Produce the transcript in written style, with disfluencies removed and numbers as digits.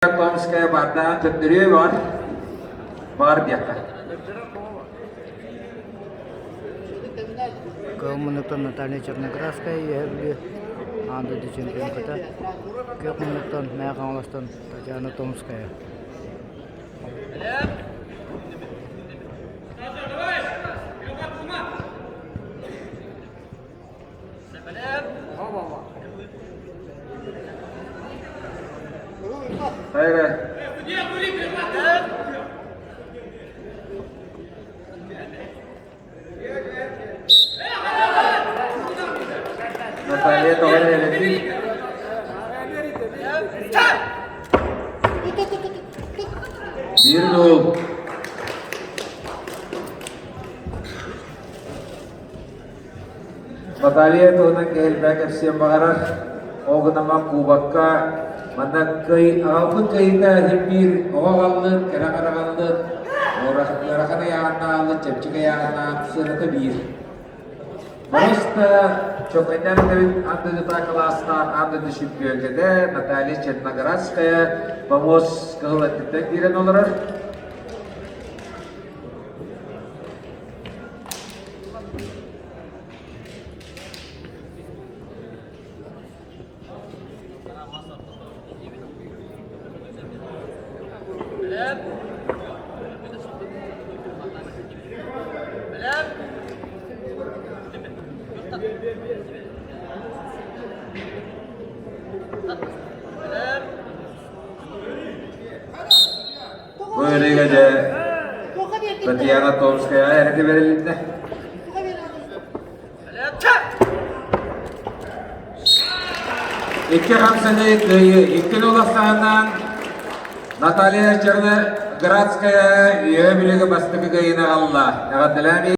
Tomskaya bardan tüttürüyor var. Var bir yakın. Menonton Natania Черноградская и Анда чемпионката. Менонton Маяханластан Татьяна Томская. Hayır. Natalia doğru eledi. Bir gol. Natalia tuh gel back FC Makarar. O nama Kubakka. Mana kay apun kay ta himpir ovallı kara-karakallı. Orang yana cep yana sırada bir. Просто чокайдан анда да классна анда да чемпионкада Наталья Черноградская помос кылатты дирен олар. Böyle gece Tatьяна Томская herkese verelim de. İki hamsını ikili olasından Natalia Черноградская yöbülüge bastıkı gayına Allah.